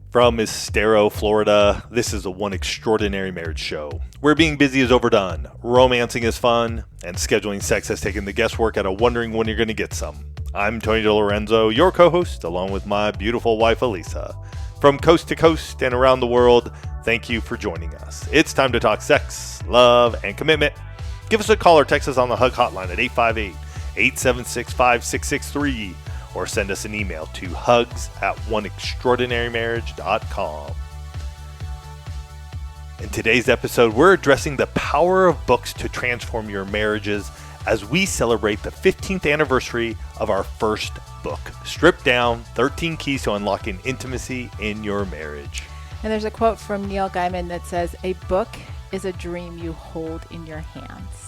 From Estero, Florida, this is a One Extraordinary Marriage show, where being busy is overdone, romancing is fun, and scheduling sex has taken the guesswork out of wondering when you're going to get some. I'm Tony DeLorenzo, your co-host, along with my beautiful wife, Elisa. From coast to coast and around the world, thank you for joining us. It's time to talk sex, love, and commitment. Give us a call or text us on the Hug Hotline at 858-876-5663. Or send us an email to hugs@oneextraordinarymarriage.com. In today's episode, we're addressing the power of books to transform your marriages as we celebrate the 15th anniversary of our first book, Stripped Down, 13 Keys to Unlocking Intimacy in Your Marriage. And there's a quote from Neil Gaiman that says, "A book is a dream you hold in your hands."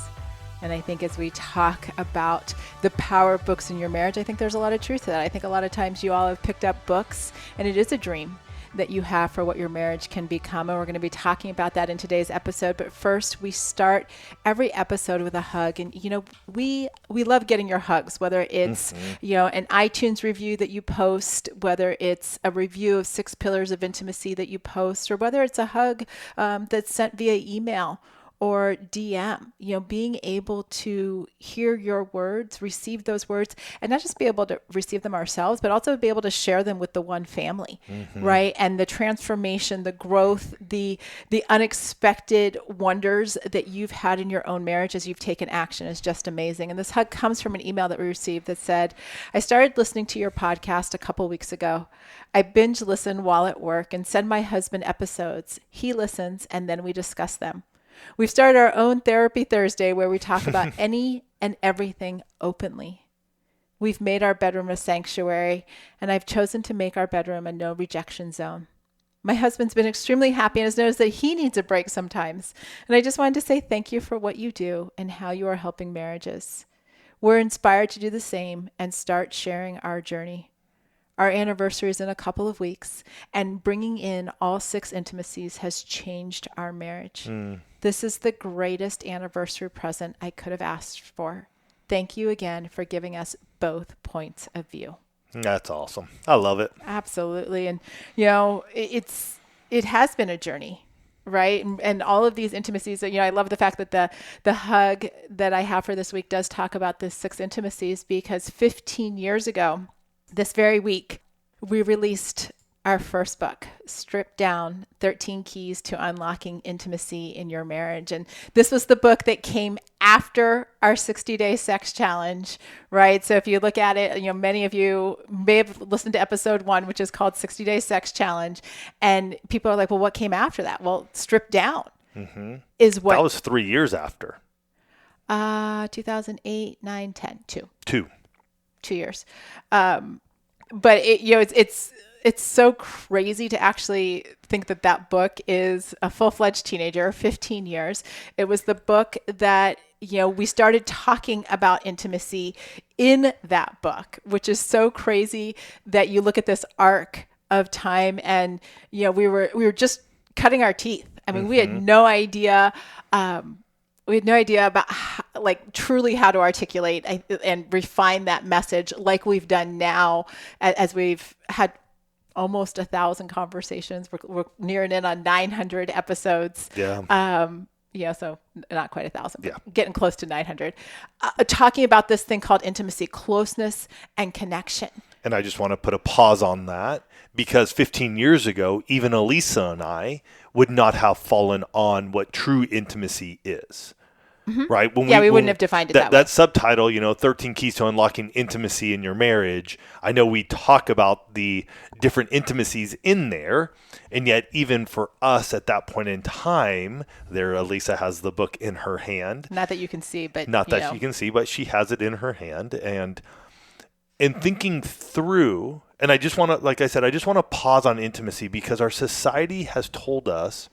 And I think as we talk about the power of books in your marriage, I think there's a lot of truth to that. I think a lot of times you all have picked up books, and it is a dream that you have for what your marriage can become. And we're going to be talking about that in today's episode. But first, we start every episode with a hug. And, you know, we love getting your hugs, whether it's, an iTunes review that you post, whether it's a review of 6 Pillars of Intimacy that you post, or whether it's a hug that's sent via email or DM, being able to hear your words, receive those words, and not just be able to receive them ourselves, but also be able to share them with the one family, right? And the transformation, the growth, the unexpected wonders that you've had in your own marriage as you've taken action is just amazing. And this hug comes from an email that we received that said, "I started listening to your podcast a couple weeks ago. I binge listen while at work and send my husband episodes. He listens, and then we discuss them. We've started our own Therapy Thursday where we talk about any and everything openly. We've made our bedroom a sanctuary, and I've chosen to make our bedroom a no rejection zone. My husband's been extremely happy and has noticed that he needs a break sometimes. And I just wanted to say thank you for what you do and how you are helping marriages. We're inspired to do the same and start sharing our journey. Our anniversary is in a couple of weeks, and bringing in all 6 intimacies has changed our marriage. This is the greatest anniversary present I could have asked for. Thank you again for giving us both points of view." That's awesome. I love it. Absolutely. And, it has been a journey, right? And all of these intimacies, I love the fact that the hug that I have for this week does talk about the 6 intimacies, because 15 years ago, this very week, we released our first book, Stripped Down, 13 Keys to Unlocking Intimacy in Your Marriage. And this was the book that came after our 60-day sex challenge, right? So if you look at it, many of you may have listened to episode 1, which is called 60-day sex challenge. And people are like, well, what came after that? Well, Stripped Down is what... That was 3 years after. 2008, 9, 10, 2 years. But it's so crazy to actually think that book is a full-fledged teenager, 15 years. It was the book that, we started talking about intimacy in that book, which is so crazy that you look at this arc of time and, we were just cutting our teeth. I mean, we had no idea, about truly how to articulate and refine that message like we've done now, as we've had almost 1,000 conversations. We're nearing in on 900 episodes. So not quite 1,000, but getting close to 900. Talking about this thing called intimacy, closeness, and connection. And I just want to put a pause on that, because 15 years ago, even Elisa and I would not have fallen on what true intimacy is. Right? We wouldn't have defined it that way. That subtitle, 13 Keys to Unlocking Intimacy in Your Marriage. I know we talk about the different intimacies in there, and yet even for us at that point in time, there Elisa has the book in her hand. Not that you can see, but you can see, but she has it in her hand. And in thinking through, and I just want to, like I said, I just want to pause on intimacy, because our society has told us.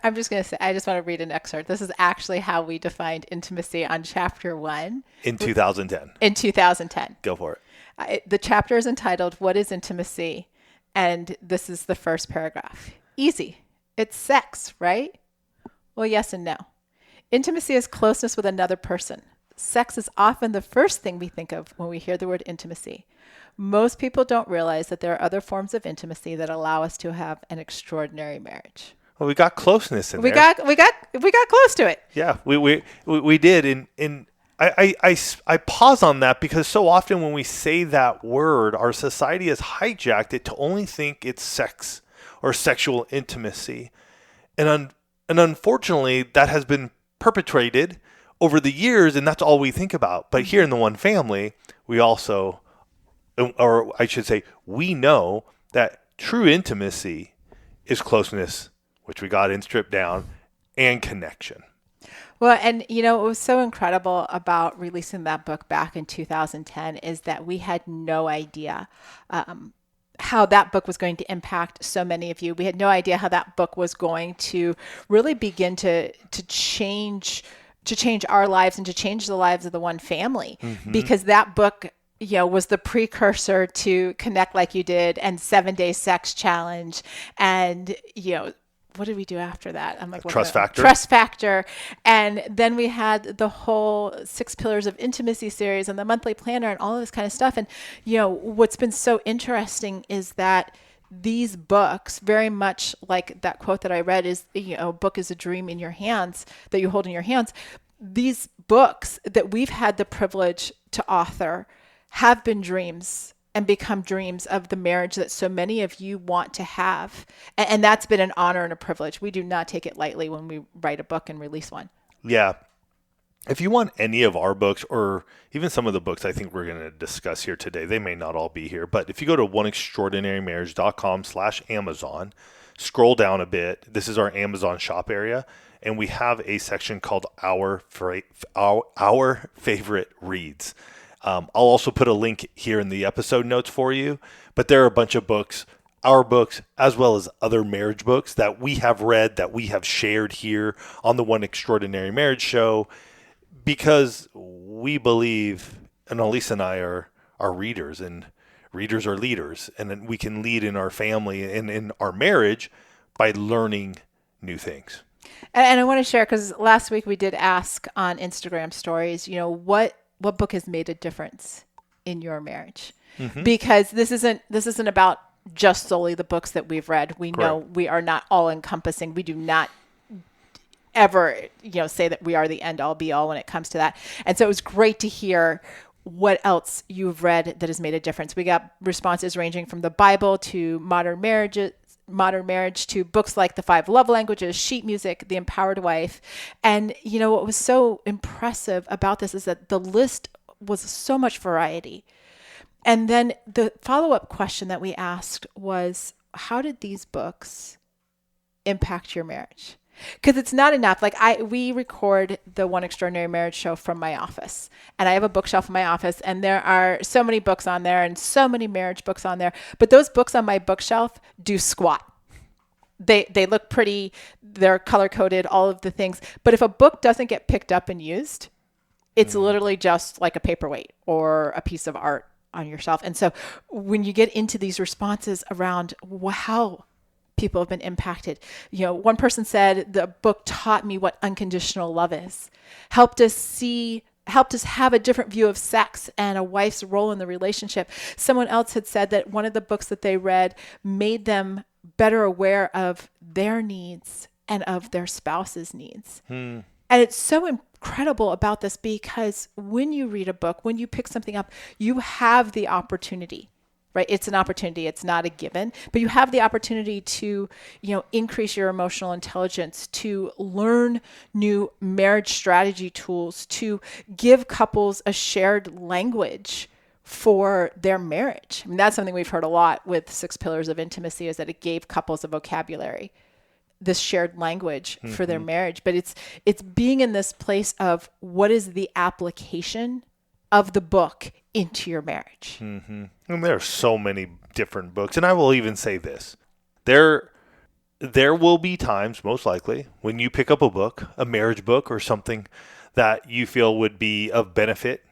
I'm just going to say, I just want to read an excerpt. This is actually how we defined intimacy on chapter 1. In 2010. In 2010. Go for it. The chapter is entitled, "What is Intimacy?" And this is the first paragraph. Easy. It's sex, right? Well, yes and no. Intimacy is closeness with another person. Sex is often the first thing we think of when we hear the word intimacy. most people don't realize that there are other forms of intimacy that allow us to have an extraordinary marriage. Well, we got closeness in there. We got close to it. Yeah, we did. And I pause on that because so often when we say that word, our society has hijacked it to only think it's sex or sexual intimacy. And unfortunately, that has been perpetrated over the years, and that's all we think about. But here in the One Family, we also, or I should say, we know that true intimacy is closeness, which we got in Stripped Down, and connection. Well, and what was so incredible about releasing that book back in 2010 is that we had no idea how that book was going to impact so many of you. We had no idea how that book was going to really begin to change our lives and to change the lives of the One Family, because that book was the precursor to Connect Like You Did and 7-Day Sex Challenge and what did we do after that? I'm like, Trust Factor. Trust Factor. And then we had the whole 6 Pillars of Intimacy series and the monthly planner and all of this kind of stuff. And, what's been so interesting is that these books, very much like that quote that I read is, a book is a dream in your hands that you hold in your hands. These books that we've had the privilege to author have been dreams and become dreams of the marriage that so many of you want to have. And that's been an honor and a privilege. We do not take it lightly when we write a book and release one. Yeah. If you want any of our books or even some of the books I think we're going to discuss here today, they may not all be here, but if you go to oneextraordinarymarriage.com/Amazon, scroll down a bit. This is our Amazon shop area, and we have a section called Our Favorite Reads. I'll also put a link here in the episode notes for you, but there are a bunch of books, our books, as well as other marriage books that we have read, that we have shared here on the One Extraordinary Marriage Show, because we believe, and Elise and I are readers, and readers are leaders, and then we can lead in our family and in our marriage by learning new things. And I want to share, because last week we did ask on Instagram stories, what book has made a difference in your marriage? Because this isn't about just solely the books that we've read. We know we are not all encompassing. We do not ever, say that we are the end all be all when it comes to that. And so it was great to hear what else you've read that has made a difference. We got responses ranging from the Bible to modern marriage to books like The 5 Love Languages, Sheet Music, The Empowered Wife. And, what was so impressive about this is that the list was so much variety. And then the follow-up question that we asked was, how did these books impact your marriage? Because it's not enough. We record the One Extraordinary Marriage Show from my office, and I have a bookshelf in my office, and there are so many books on there and so many marriage books on there. But those books on my bookshelf do squat. They look pretty. They're color coded, all of the things. But if a book doesn't get picked up and used, it's literally just like a paperweight or a piece of art on your shelf. And so when you get into these responses around how people have been impacted. One person said the book taught me what unconditional love is, helped us have a different view of sex and a wife's role in the relationship. Someone else had said that one of the books that they read made them better aware of their needs and of their spouse's needs. And it's so incredible about this, because when you read a book, when you pick something up, you have the opportunity. Right? It's an opportunity. It's not a given, but you have the opportunity to, increase your emotional intelligence, to learn new marriage strategy tools, to give couples a shared language for their marriage. I mean, that's something we've heard a lot with 6 Pillars of Intimacy, is that it gave couples a vocabulary, this shared language for their marriage. But it's being in this place of what is the application of the book into your marriage. And there are so many different books. And I will even say this. There will be times, most likely, when you pick up a book, a marriage book or something that you feel would be of benefit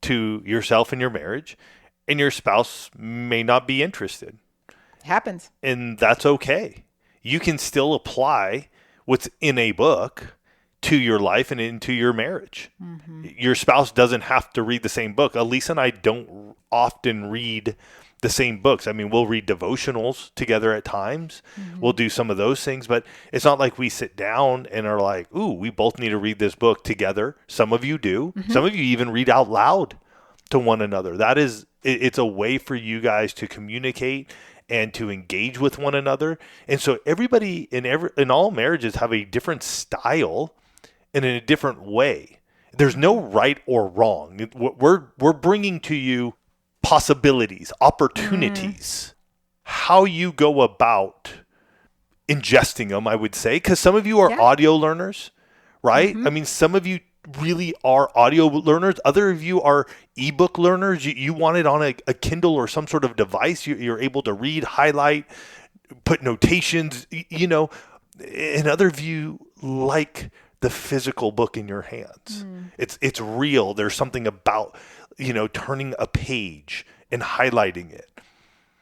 to yourself and your marriage, and your spouse may not be interested. It happens. And that's okay. You can still apply what's in a book to your life and into your marriage. Your spouse doesn't have to read the same book. Elisa and I don't often read the same books. I mean, we'll read devotionals together at times. We'll do some of those things, but it's not like we sit down and are like, ooh, we both need to read this book together. Some of you do. Some of you even read out loud to one another. It's a way for you guys to communicate and to engage with one another. And so everybody in all marriages have a different style and in a different way. There's no right or wrong. We're bringing to you possibilities, opportunities, how you go about ingesting them, I would say, because some of you are audio learners, right? I mean, some of you really are audio learners. Other of you are ebook learners. You want it on a Kindle or some sort of device. You're able to read, highlight, put notations, and other of you like the physical book in your hands. It's real. There's something about turning a page and highlighting it.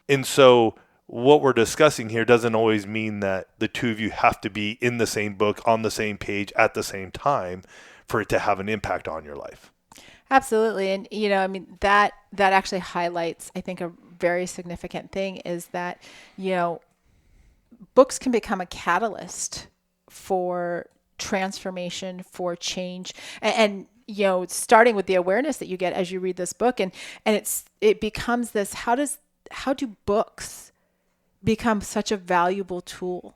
And so what we're discussing here doesn't always mean that the two of you have to be in the same book, on the same page at the same time for it to have an impact on your life. Absolutely. And, that actually highlights, I think, a very significant thing is that, books can become a catalyst for transformation, for change, and starting with the awareness that you get as you read this book, and it becomes this, how do books become such a valuable tool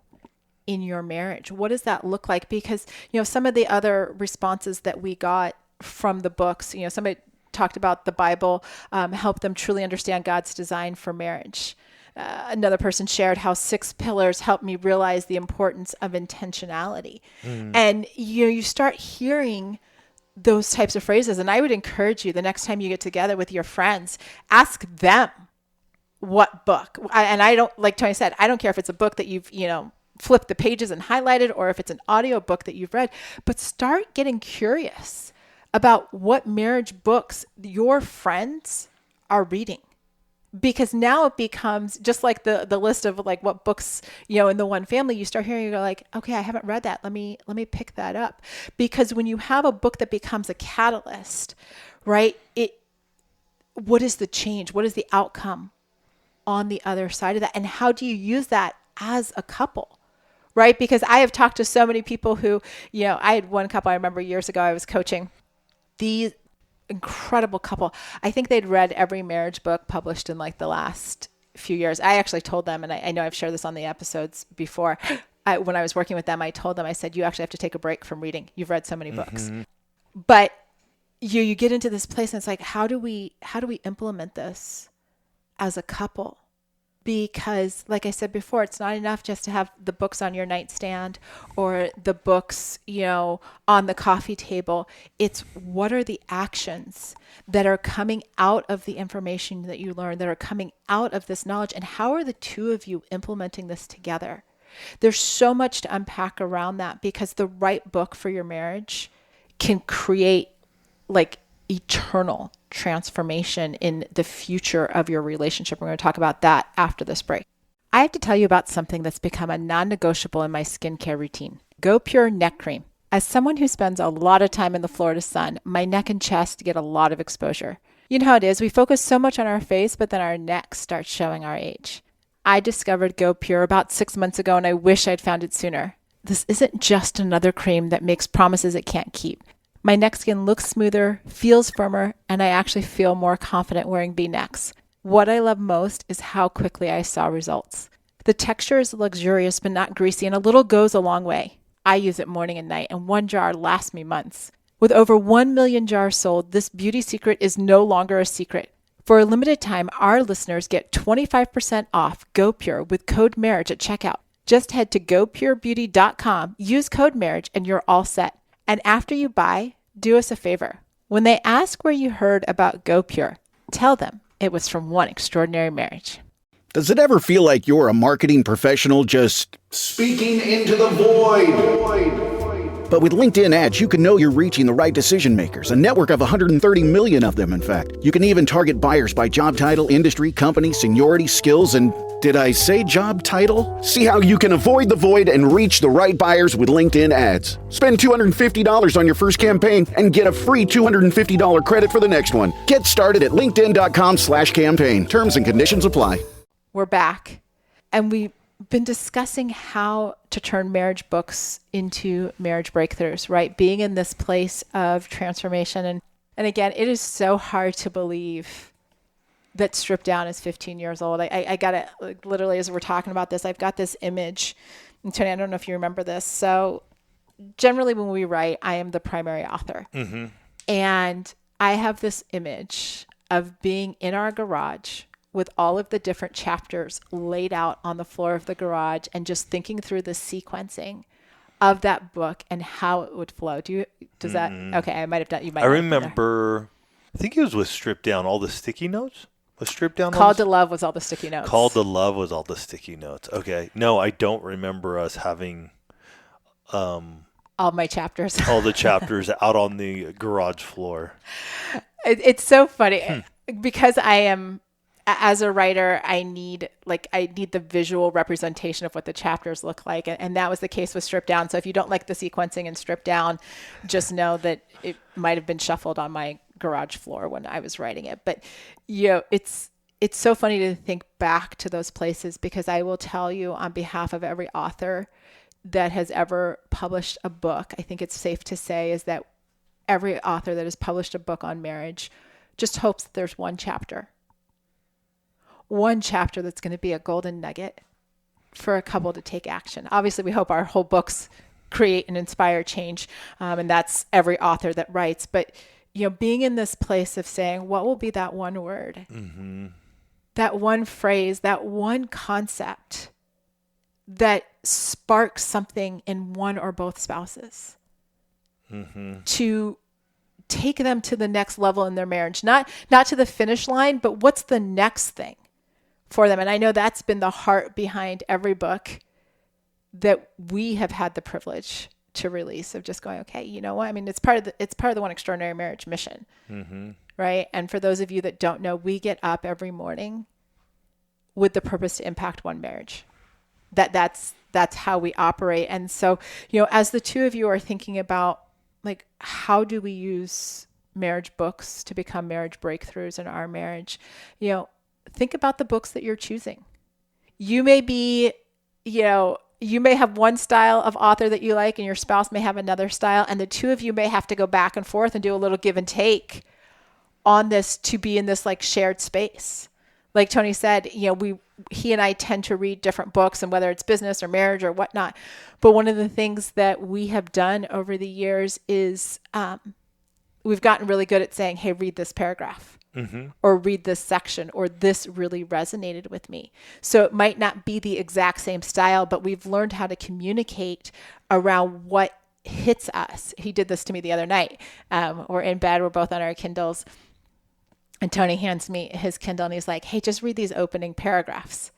in your marriage? What does that look like? Because, some of the other responses that we got from the books, somebody talked about the Bible helped them truly understand God's design for marriage. Another person shared how 6 pillars helped me realize the importance of intentionality. And, you start hearing those types of phrases. And I would encourage you, the next time you get together with your friends, ask them what book. And I don't, like Tony said, I don't care if it's a book that you've, flipped the pages and highlighted, or if it's an audio book that you've read, but start getting curious about what marriage books your friends are reading. Because now it becomes just like the list of like what books, in the one family, you start hearing, you go like, okay, I haven't read that. Let me pick that up. Because when you have a book that becomes a catalyst, right? What is the change? What is the outcome on the other side of that? And how do you use that as a couple? Right? Because I have talked to so many people who, I had one couple, I remember years ago, I was coaching these incredible couple. I think they'd read every marriage book published in like the last few years. I actually told them, and I know I've shared this on the episodes before, when I was working with them, I told them, I said, you actually have to take a break from reading. You've read so many books. But you get into this place and it's like, how do we implement this as a couple? Because like I said before, it's not enough just to have the books on your nightstand or the books, on the coffee table. It's what are the actions that are coming out of the information that you learn, that are coming out of this knowledge, and how are the two of you implementing this together? There's so much to unpack around that, because the right book for your marriage can create like eternal transformation in the future of your relationship. We're going to talk about that after this break. I have to tell you about something that's become a non-negotiable in my skincare routine. Go Pure Neck Cream. As someone who spends a lot of time in the Florida sun, my neck and chest get a lot of exposure. You know how it is. We focus so much on our face, but then our neck starts showing our age. I discovered Go Pure about 6 months ago, and I wish I'd found it sooner. This isn't just another cream that makes promises it can't keep. My neck skin looks smoother, feels firmer, and I actually feel more confident wearing V-necks. What I love most is how quickly I saw results. The texture is luxurious but not greasy, and a little goes a long way. I use it morning and night, and 1 jar lasts me months. With over 1 million jars sold, this beauty secret is no longer a secret. For a limited time, our listeners get 25% off Go Pure with code MARRIAGE at checkout. Just head to gopurebeauty.com, use code MARRIAGE, and you're all set. And after you buy, do us a favor. When they ask where you heard about Go Pure, tell them it was from One Extraordinary Marriage. Does it ever feel like you're a marketing professional just speaking into the void? But with LinkedIn ads, you can know you're reaching the right decision makers, a network of 130 million of them, in fact. You can even target buyers by job title, industry, company, seniority, skills, and did I say job title? See how you can avoid the void and reach the right buyers with LinkedIn ads. Spend $250 on your first campaign and get a free $250 credit for the next one. Get started at linkedin.com/campaign. Terms and conditions apply. We're back, and we've been discussing how to turn marriage books into marriage breakthroughs, right? Being in this place of transformation. And again, it is so hard to believe that Stripped Down is 15 years old. I got it, like, literally as we're talking about this, I've got this image. And Tony, I don't know if you remember this. So generally when we write, I am the primary author. Mm-hmm. And I have this image of being in our garage with all of the different chapters laid out on the floor of the garage and just thinking through the sequencing of that book and how it would flow. Does that, okay, I might have done, you might I remember, I think it was with Stripped Down, all the sticky notes? Was Stripped Down? Called to Love was all the sticky notes. Called to Love was all the sticky notes. Okay. No, I don't remember us having all my chapters. all the chapters out on the garage floor. It's so funny because I am, as a writer, I need the visual representation of what the chapters look like. And that was the case with Stripped Down. So if you don't like the sequencing in Stripped Down, just know that it might have been shuffled on my garage floor when I was writing it. But, it's so funny to think back to those places, because I will tell you on behalf of every author that has ever published a book, I think it's safe to say is that every author that has published a book on marriage just hopes that there's one chapter that's going to be a golden nugget for a couple to take action. Obviously, we hope our whole books create and inspire change. And that's every author that writes. But, being in this place of saying, what will be that one word, that one phrase, that one concept that sparks something in one or both spouses to take them to the next level in their marriage, not to the finish line, but what's the next thing for them. And I know that's been the heart behind every book that we have had the privilege to release, of just going, okay, you know what? I mean, it's part of the One Extraordinary Marriage mission, right? And for those of you that don't know, we get up every morning with the purpose to impact one marriage. That's how we operate. And so, as the two of you are thinking about, like, how do we use marriage books to become marriage breakthroughs in our marriage? Think about the books that you're choosing. You may be, you may have one style of author that you like and your spouse may have another style. And the two of you may have to go back and forth and do a little give and take on this to be in this like shared space. Like Tony said, he and I tend to read different books, and whether it's business or marriage or whatnot. But one of the things that we have done over the years is we've gotten really good at saying, hey, read this paragraph. Or read this section, or this really resonated with me. So it might not be the exact same style, but we've learned how to communicate around what hits us. He did this to me the other night. We're in bed, we're both on our Kindles, and Tony hands me his Kindle and he's like, hey, just read these opening paragraphs.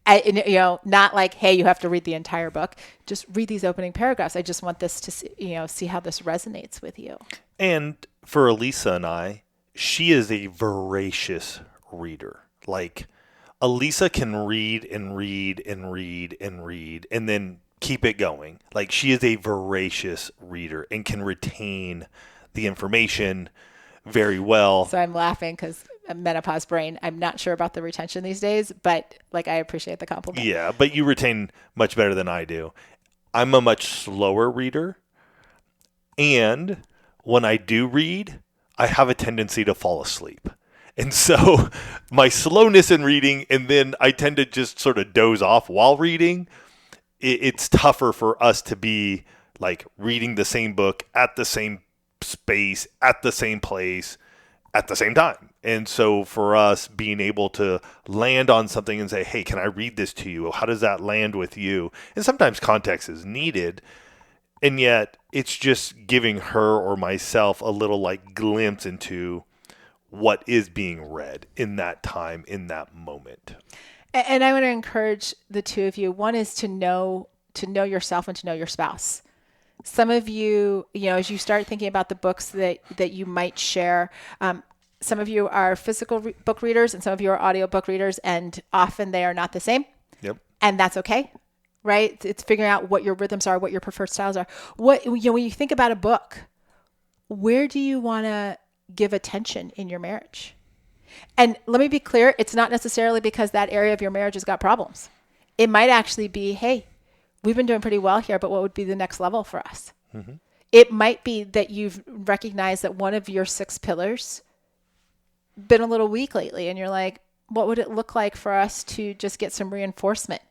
Not like, hey, you have to read the entire book. Just read these opening paragraphs. I just want this to see how this resonates with you. And for Elisa and I, she is a voracious reader. Like, Elisa can read and read and read and read and then keep it going. Like, she is a voracious reader and can retain the information very well. So I'm laughing because menopause brain, I'm not sure about the retention these days, but like, I appreciate the compliment. Yeah, but you retain much better than I do. I'm a much slower reader. And when I do read, I have a tendency to fall asleep. And so my slowness in reading, and then I tend to just sort of doze off while reading, it's tougher for us to be like reading the same book at the same space, at the same place, at the same time. And so for us, being able to land on something and say, hey, can I read this to you? How does that land with you? And sometimes context is needed. And yet it's just giving her or myself a little like glimpse into what is being read in that time, in that moment. And I want to encourage the two of you. One is to know yourself and to know your spouse. Some of you, as you start thinking about the books that you might share, some of you are physical book readers and some of you are audio book readers, and often they are not the same. Yep. And that's okay, right? It's figuring out what your rhythms are, what your preferred styles are. When you think about a book, where do you want to give attention in your marriage? And let me be clear, it's not necessarily because that area of your marriage has got problems. It might actually be, hey, we've been doing pretty well here, but what would be the next level for us? Mm-hmm. It might be that you've recognized that one of your 6 pillars been a little weak lately, and you're like, what would it look like for us to just get some reinforcement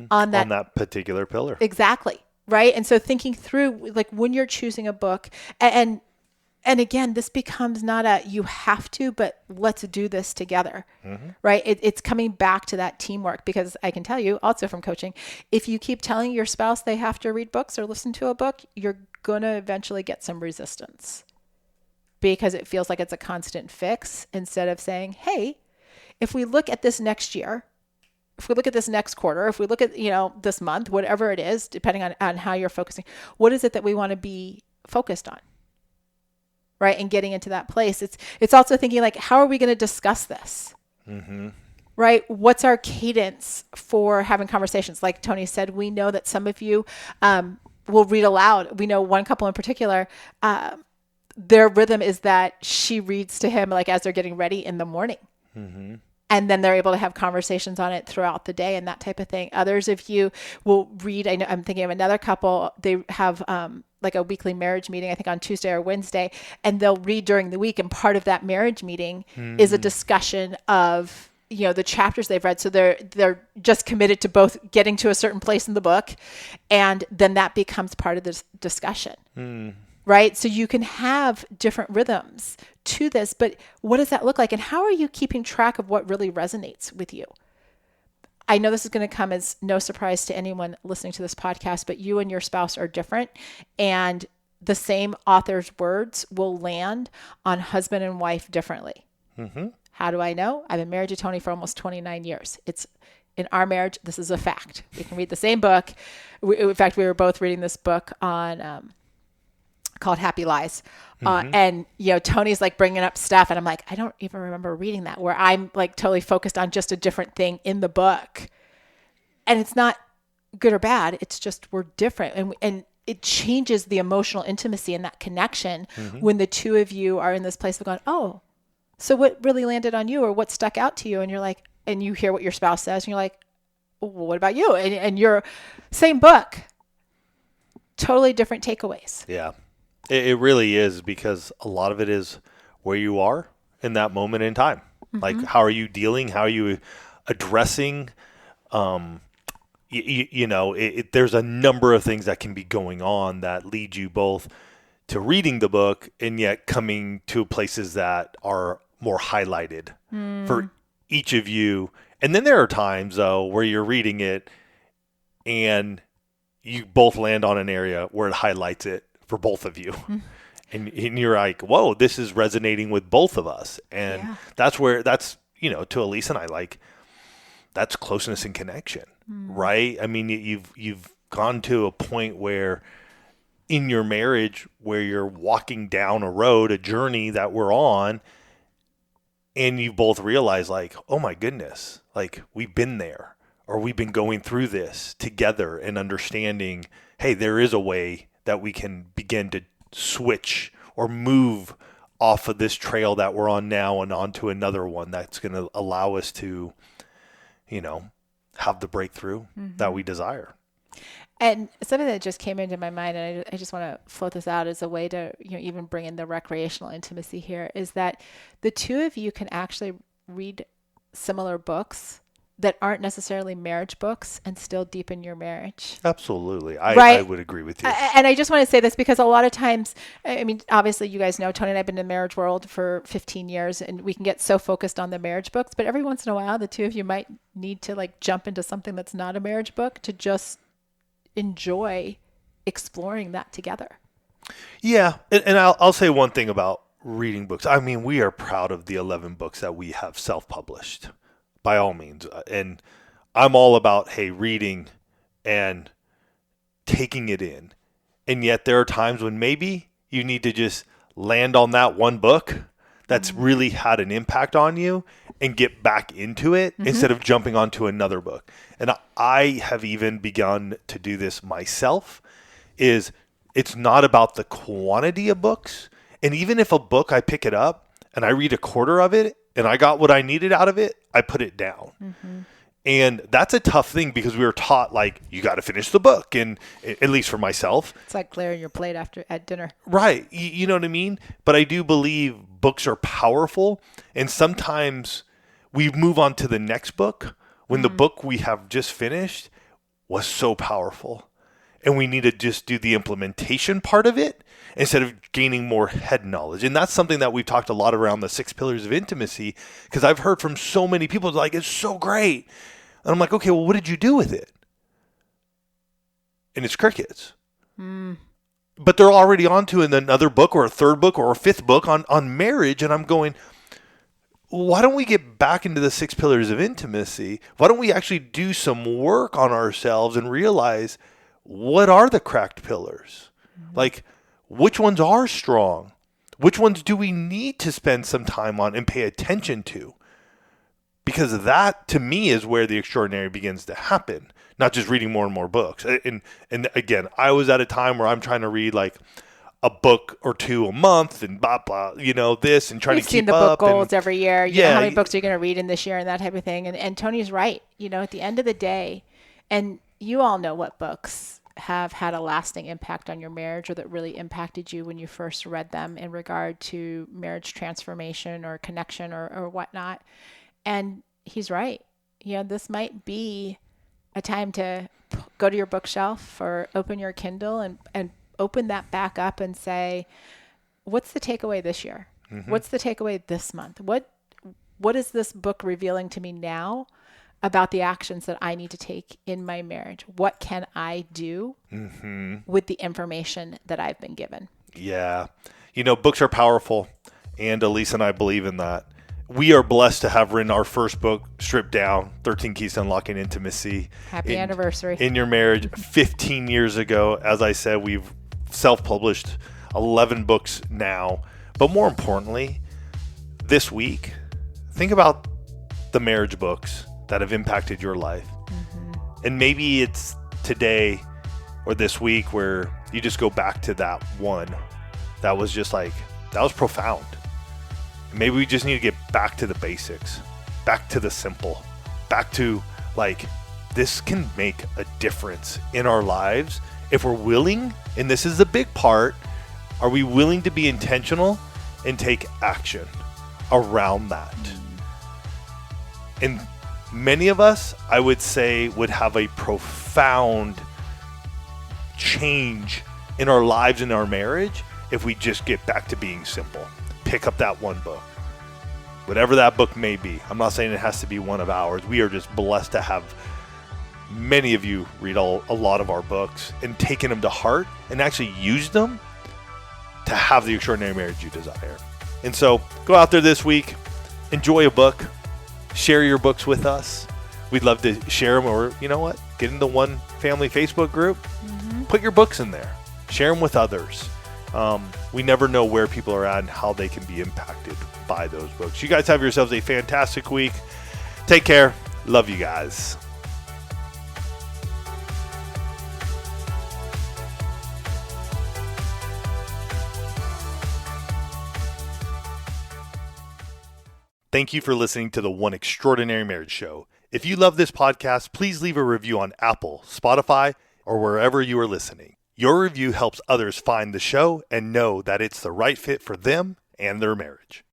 on that particular pillar? Exactly. Right. And so thinking through, like, when you're choosing a book, and again, this becomes not a you have to, but let's do this together. Mm-hmm. Right. It's coming back to that teamwork, because I can tell you also from coaching, if you keep telling your spouse they have to read books or listen to a book, you're going to eventually get some resistance, because it feels like it's a constant fix, instead of saying, hey, if we look at this next year, if we look at this next quarter, if we look at, this month, whatever it is, depending on how you're focusing, what is it that we want to be focused on? Right. And getting into that place. It's also thinking, like, how are we going to discuss this? Mm-hmm. Right. What's our cadence for having conversations? Like Tony said, we know that some of you will read aloud. We know one couple in particular, their rhythm is that she reads to him, like, as they're getting ready in the morning. Mm-hmm. And then they're able to have conversations on it throughout the day and that type of thing. Others of you will read. I know, I'm thinking of another couple. They have like a weekly marriage meeting, I think on Tuesday or Wednesday, and they'll read during the week. And part of that marriage meeting is a discussion of, the chapters they've read. So they're just committed to both getting to a certain place in the book. And then that becomes part of this discussion. Right? So you can have different rhythms to this, but what does that look like? And how are you keeping track of what really resonates with you? I know this is going to come as no surprise to anyone listening to this podcast, but you and your spouse are different, and the same author's words will land on husband and wife differently. Mm-hmm. How do I know? I've been married to Tony for almost 29 years. It's in our marriage, this is a fact. We can read the same book. In fact, we were both reading this book on called Happy Lies. And, Tony's like bringing up stuff, and I'm like, I don't even remember reading that, where I'm like totally focused on just a different thing in the book. And it's not good or bad. It's just, we're different. And it changes the emotional intimacy and that connection when the two of you are in this place of going, oh, so what really landed on you, or what stuck out to you? And you're like, and you hear what your spouse says, and you're like, well, what about you? And you're same book, totally different takeaways. Yeah. It really is, because a lot of it is where you are in that moment in time. Mm-hmm. Like, how are you dealing? How are you addressing? There's a number of things that can be going on that lead you both to reading the book and yet coming to places that are more highlighted for each of you. And then there are times, though, where you're reading it and you both land on an area where it highlights it for both of you. And you're like, whoa, this is resonating with both of us. And that's to Elise and I, like, that's closeness and connection, right? I mean, you've gone to a point where in your marriage where you're walking down a road, a journey that we're on, and you both realize, like, oh my goodness, like, we've been there, or we've been going through this together, and understanding, hey, there is a way that we can begin to switch or move off of this trail that we're on now and onto another one that's going to allow us to, have the breakthrough that we desire. And something that just came into my mind, and I just want to float this out as a way to, even bring in the recreational intimacy here, is that the two of you can actually read similar books that aren't necessarily marriage books and still deepen your marriage. Absolutely. Right? I would agree with you. And I just want to say this, because a lot of times, I mean, obviously you guys know, Tony and I have been in the marriage world for 15 years, and we can get so focused on the marriage books, but every once in a while, the two of you might need to, like, jump into something that's not a marriage book to just enjoy exploring that together. Yeah. And I'll say one thing about reading books. I mean, we are proud of the 11 books that we have self-published, by all means. And I'm all about, hey, reading and taking it in And yet there are times when maybe you need to just land on that one book that's really had an impact on you and get back into it instead of jumping onto another book. And I have even begun to do this myself. It's not about the quantity of books. And even if a book, I pick it up and I read a quarter of it and I got what I needed out of it, I put it down. And that's a tough thing because we were taught, like, you got to finish the book. And at least for myself. It's like clearing your plate at dinner. Right. You know what I mean? But I do believe books are powerful. And sometimes we move on to the next book when the book we have just finished was so powerful. And we need to just do the implementation part of it instead of gaining more head knowledge. And that's something that we've talked a lot around the 6 pillars of intimacy, because I've heard from so many people like, it's so great. And I'm like, okay, well, what did you do with it? And it's crickets. But they're already on to another book or a third book or a fifth book on marriage. And I'm going, why don't we get back into the 6 pillars of intimacy? Why don't we actually do some work on ourselves and realize, what are the cracked pillars? Like, which ones are strong? Which ones do we need to spend some time on and pay attention to? Because that, to me, is where the extraordinary begins to happen, not just reading more and more books. And again, I was at a time where I'm trying to read like a book or two a month and blah, blah, this and trying to keep up. You've seen the book goals every year. You know how many books are you going to read in this year and that type of thing. And Tony's right. At the end of the day, and you all know what books have had a lasting impact on your marriage or that really impacted you when you first read them in regard to marriage transformation or connection or whatnot. And he's right. This might be a time to go to your bookshelf or open your Kindle and open that back up and say, what's the takeaway this year? What's the takeaway this month? What is this book revealing to me now about the actions that I need to take in my marriage? What can I do with the information that I've been given? Yeah. Books are powerful, and Elise and I believe in that. We are blessed to have written our first book, Stripped Down, 13 Keys to Unlocking Intimacy. Happy anniversary. In your marriage 15 years ago. As I said, we've self-published 11 books now. But more importantly, this week, think about the marriage books that have impacted your life. And maybe it's today or this week where you just go back to that one that was just like, that was profound. Maybe we just need to get back to the basics, back to the simple, back to like, this can make a difference in our lives if we're willing. And this is the big part. Are we willing to be intentional and take action around that? And many of us, I would say, would have a profound change in our lives and our marriage if we just get back to being simple. Pick up that one book, whatever that book may be. I'm not saying it has to be one of ours. We are just blessed to have many of you read a lot of our books and taken them to heart and actually use them to have the extraordinary marriage you desire. And so go out there this week, enjoy a book, share your books with us. We'd love to share them, or you know what? Get in the One Family Facebook group. Put your books in there. Share them with others. We never know where people are at and how they can be impacted by those books. You guys have yourselves a fantastic week. Take care. Love you guys. Thank you for listening to the One Extraordinary Marriage Show. If you love this podcast, please leave a review on Apple, Spotify, or wherever you are listening. Your review helps others find the show and know that it's the right fit for them and their marriage.